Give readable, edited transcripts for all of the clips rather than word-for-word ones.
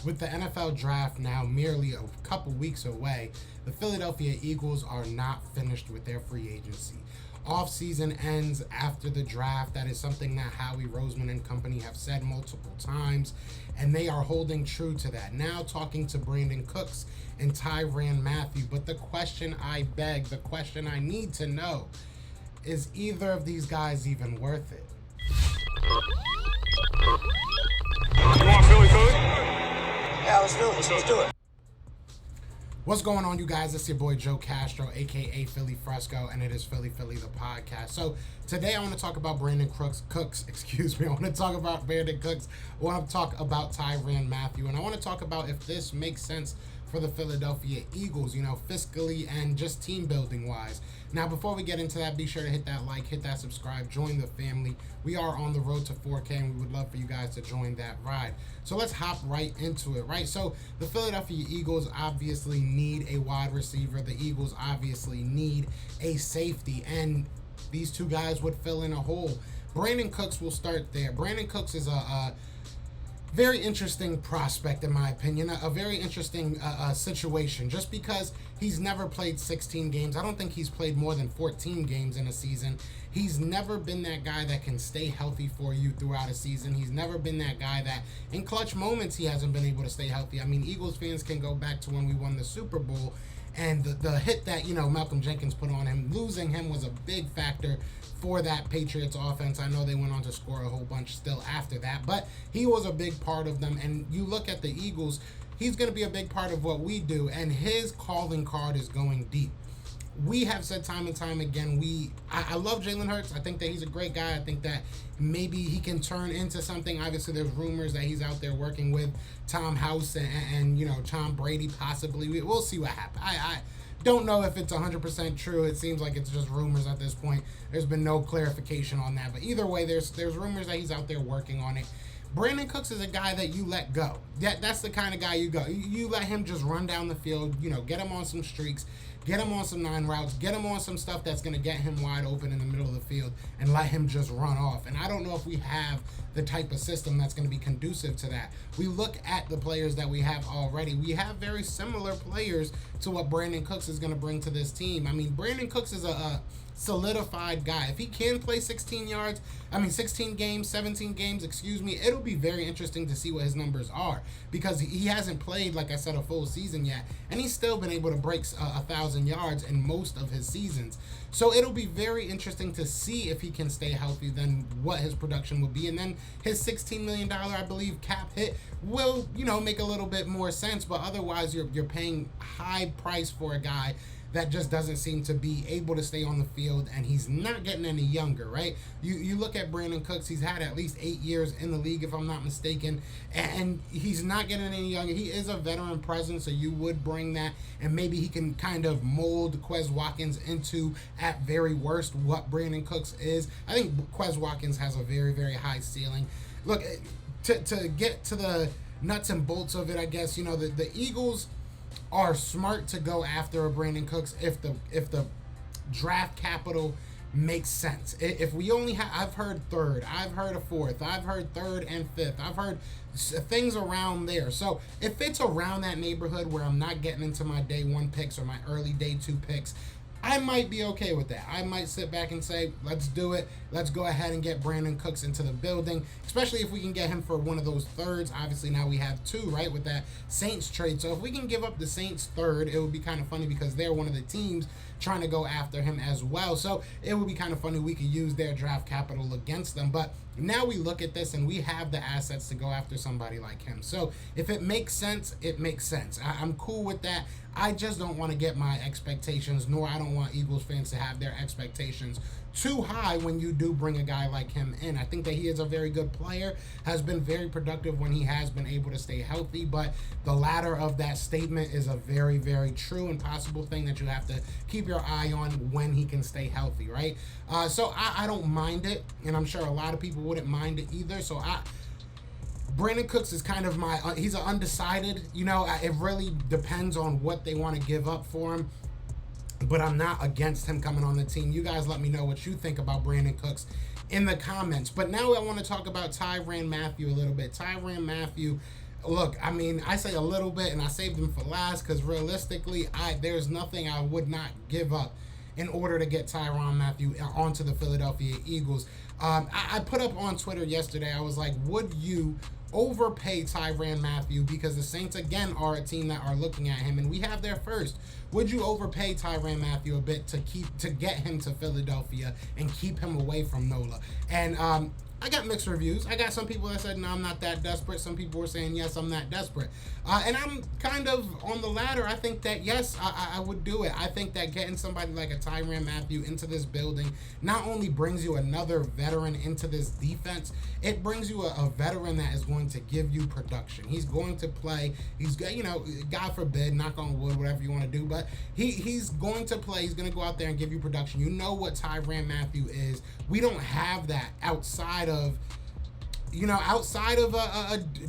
With the NFL draft now merely a couple weeks away, the Philadelphia Eagles are not finished with their free agency. Off-season ends after the draft. That is something that Howie Roseman and company have said multiple times, and they are holding true to that. Now talking to Brandin Cooks and Tyrann Mathieu, but the question I beg, the question I need to know, is either of these guys even worth it? You want Philly? Yeah, let's do it. Let's do it. What's going on, you guys? It's your boy Joe Castro, aka Philly Fresco, and it is Philly the podcast. So today I want to talk about Brandin Cooks. I want to talk about Brandin Cooks. I want to talk about Tyrann Mathieu, and I want to talk about if this makes sense for the Philadelphia Eagles, fiscally and just team building wise. Now, before we get into that, be sure to hit that like, hit that subscribe, join the family. We are on the road to 4K, and we would love for you guys to join that ride. So let's hop right into it, right? So the Philadelphia Eagles obviously need a wide receiver. The Eagles obviously need a safety, and these two guys would fill in a hole. Brandin Cooks will start there. Brandin Cooks is a very interesting prospect, in my opinion. A very interesting situation, just because he's never played 16 games. I don't think he's played more than 14 games in a season. He's never been that guy that can stay healthy for you throughout a season. He's never been that guy that, in clutch moments, he hasn't been able to stay healthy. I mean, Eagles fans can go back to when we won the Super Bowl, and the hit that, Malcolm Jenkins put on him. Losing him was a big factor for that Patriots offense. I know they went on to score a whole bunch still after that, but he was a big part of them. And you look at the Eagles, he's going to be a big part of what we do, and his calling card is going deep. We have said time and time again, I love Jalen Hurts. I think that he's a great guy. I think that maybe he can turn into something. Obviously, there's rumors that he's out there working with Tom House and Tom Brady possibly. We'll see what happens. I don't know if it's 100% true. It seems like it's just rumors at this point. There's been no clarification on that. But either way, there's rumors that he's out there working on it. Brandin Cooks is a guy that you let go. That's the kind of guy you go. You let him just run down the field, get him on some streaks, get him on some 9 routes, get him on some stuff that's going to get him wide open in the middle of the field, and let him just run off. And I don't know if we have the type of system that's going to be conducive to that. We look at the players that we have already. We have very similar players to what Brandin Cooks is going to bring to this team. I mean, Brandin Cooks is a solidified guy. If he can play 16 games, 17 games, it'll be very interesting to see what his numbers are, because he hasn't played, like I said, a full season yet, and he's still been able to break 1,000 yards in most of his seasons. So it'll be very interesting to see if he can stay healthy, then what his production will be, and then his $16 million, I believe, cap hit will, make a little bit more sense, but otherwise you're paying high price for a guy that just doesn't seem to be able to stay on the field, and he's not getting any younger, right? You look at Brandin Cooks, he's had at least 8 years in the league, if I'm not mistaken, and he's not getting any younger. He is a veteran presence, so you would bring that, and maybe he can kind of mold Quez Watkins into, at very worst, what Brandin Cooks is. I think Quez Watkins has a very, very high ceiling. Look, to get to the nuts and bolts of it, I guess, the Eagles are smart to go after a Brandin Cooks if the draft capital makes sense. If we only have, I've heard third, I've heard a fourth, I've heard third and fifth, I've heard things around there. So if it's around that neighborhood where I'm not getting into my day 1 picks or my early day 2 picks, I might be okay with that. I might sit back and say, let's do it. Let's go ahead and get Brandin Cooks into the building, especially if we can get him for one of those thirds. Obviously, now we have 2, right, with that Saints trade. So if we can give up the Saints third, it would be kind of funny because they're one of the teams trying to go after him as well. So it would be kind of funny. We could use their draft capital against them. But now we look at this and we have the assets to go after somebody like him. So if it makes sense, it makes sense. I'm cool with that. I just don't want to get my expectations, nor I don't want Eagles fans to have their expectations too high when you do bring a guy like him in. I think that he is a very good player, has been very productive when he has been able to stay healthy, but the latter of that statement is a very, very true and possible thing that you have to keep your eye on when he can stay healthy, right? So I don't mind it, and I'm sure a lot of people wouldn't mind it either. So Brandin Cooks is kind of he's an undecided, it really depends on what they want to give up for him. But I'm not against him coming on the team. You guys let me know what you think about Brandin Cooks in the comments. But now I want to talk about Tyrann Mathieu a little bit. Tyrann Mathieu, Look, I mean, I say a little bit, and I saved him for last because realistically, there's nothing I would not give up in order to get Tyrann Mathieu onto the Philadelphia Eagles. I put up on Twitter yesterday, I was like, would you overpay Tyrann Mathieu, because the Saints again are a team that are looking at him and we have their first. Would you overpay Tyrann Mathieu a bit to get him to Philadelphia and keep him away from Nola? And I got mixed reviews. I got some people that said, no, I'm not that desperate. Some people were saying, yes, I'm that desperate. And I'm kind of on the latter. I think that, yes, I would do it. I think that getting somebody like a Tyrann Mathieu into this building not only brings you another veteran into this defense, it brings you a veteran that is going to give you production. He's going to play. He's, God forbid, knock on wood, whatever you want to do, but he's going to play. He's going to go out there and give you production. You know what Tyrann Mathieu is. We don't have that outside of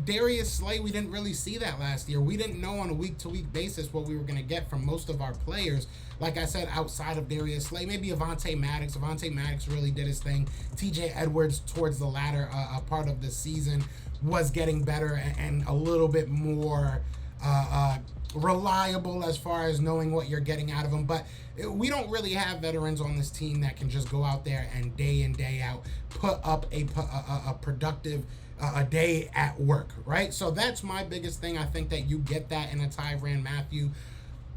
Darius Slay. We didn't really see that last year. We didn't know on a week-to-week basis what we were going to get from most of our players. Like I said, outside of Darius Slay, maybe Avonte Maddox. Avonte Maddox really did his thing. TJ Edwards, towards the latter part of the season, was getting better and a little bit more reliable as far as knowing what you're getting out of him. But we don't really have veterans on this team that can just go out there and day in, day out put up a productive a day at work, right? So that's my biggest thing. I think that you get that in a Tyrann Mathieu.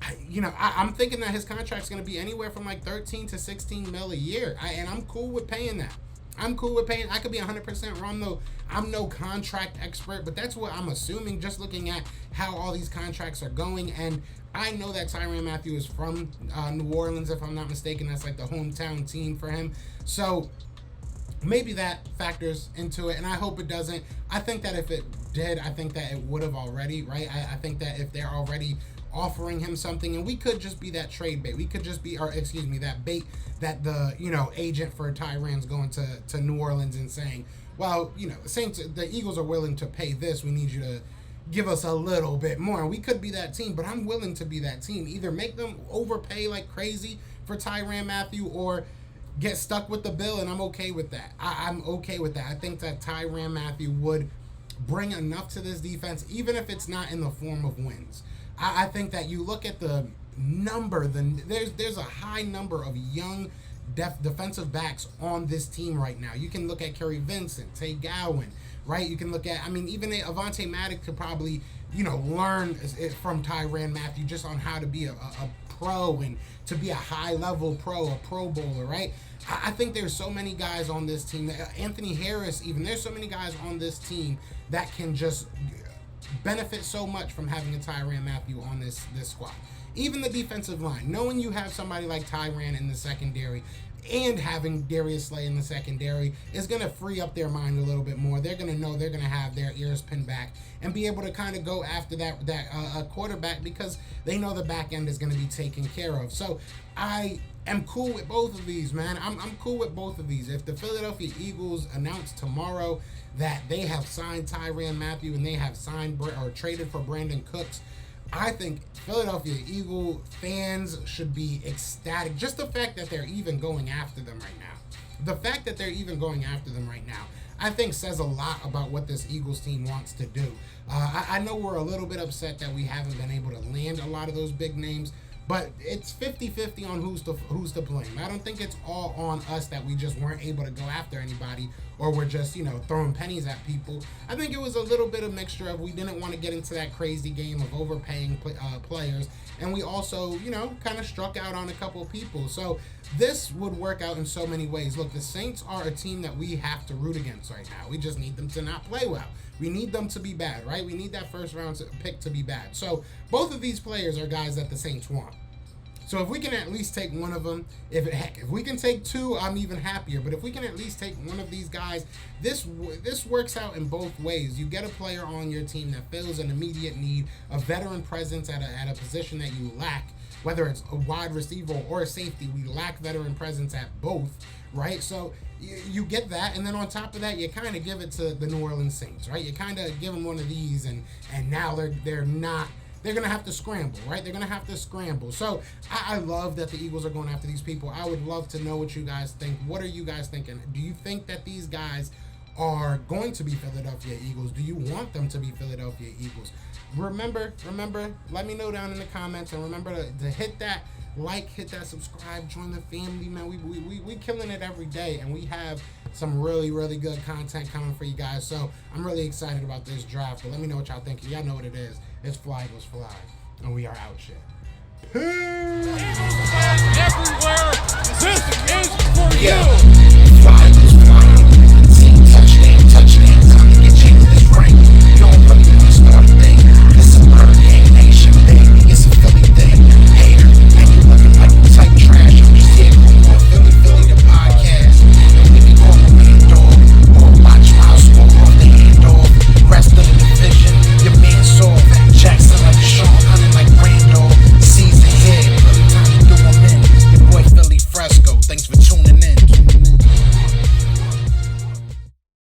I'm thinking that his contract's going to be anywhere from like 13 to 16 mil a year, and I'm cool with paying that. I'm cool with paying. I could be 100% wrong, though. I'm no contract expert, but that's what I'm assuming just looking at how all these contracts are going. And I know that Tyrann Mathieu is from New Orleans, if I'm not mistaken. That's like the hometown team for him. So maybe that factors into it, and I hope it doesn't. I think that if it did, I think that it would have already, right? I think that if they're already offering him something, and we could just be that trade bait. We could just be, that bait that the, agent for Tyrann's going to New Orleans and saying, well, the Eagles are willing to pay this. We need you to give us a little bit more. We could be that team, but I'm willing to be that team. Either make them overpay like crazy for Tyrann Mathieu or get stuck with the bill, and I'm okay with that. I'm okay with that. I think that Tyrann Mathieu would bring enough to this defense, even if it's not in the form of wins. I think that you look at the number, there's a high number of young defensive backs on this team right now. You can look at Kerry Vincent, Tay Gowan, right? You can look at, even Avonte Maddox could probably, learn from Tyrann Mathieu just on how to be a pro and to be a high-level pro, a Pro Bowler, right? I think there's so many guys on this team. Anthony Harris, even, there's so many guys on this team that can just benefit so much from having a Tyrann Mathieu on this squad. Even the defensive line, knowing you have somebody like Tyrann in the secondary and having Darius Slay in the secondary is going to free up their mind a little bit more. They're going to know they're going to have their ears pinned back and be able to kind of go after that quarterback because they know the back end is going to be taken care of. So I am cool with both of these, man. I'm cool with both of these. If the Philadelphia Eagles announce tomorrow that they have signed Tyrann Mathieu and they have signed or traded for Brandin Cooks, I think Philadelphia Eagle fans should be ecstatic. Just the fact that they're even going after them right now. The fact that they're even going after them right now, I think says a lot about what this Eagles team wants to do. I know we're a little bit upset that we haven't been able to land a lot of those big names, but it's 50-50 on who's to blame. I don't think it's all on us that we just weren't able to go after anybody or we're just, throwing pennies at people. I think it was a little bit of mixture of we didn't want to get into that crazy game of overpaying players, and we also, kind of struck out on a couple of people. So this would work out in so many ways. Look, the Saints are a team that we have to root against right now. We just need them to not play well. We need them to be bad, right? We need that first round pick to be bad. So both of these players are guys that the Saints want. So if we can at least take one of them, if we can take two, I'm even happier. But if we can at least take one of these guys, this works out in both ways. You get a player on your team that fills an immediate need, a veteran presence at a position that you lack, whether it's a wide receiver or a safety. We lack veteran presence at both, right? So you get that, and then on top of that, you kind of give it to the New Orleans Saints, right? You kind of give them one of these, and now they're not. They're going to have to scramble, right? They're going to have to scramble. So I love that the Eagles are going after these people. I would love to know what you guys think. What are you guys thinking? Do you think that these guys are going to be Philadelphia Eagles? Do you want them to be Philadelphia Eagles? Remember, let me know down in the comments, and remember to hit that like, hit that subscribe, join the family, man. We killing it every day, and we have some really, really good content coming for you guys. So I'm really excited about this draft, but let me know what y'all think. Y'all know what it is. It's Fly Eagles Fly, and we are out shit. Peace! Eagles fans everywhere, this is for you!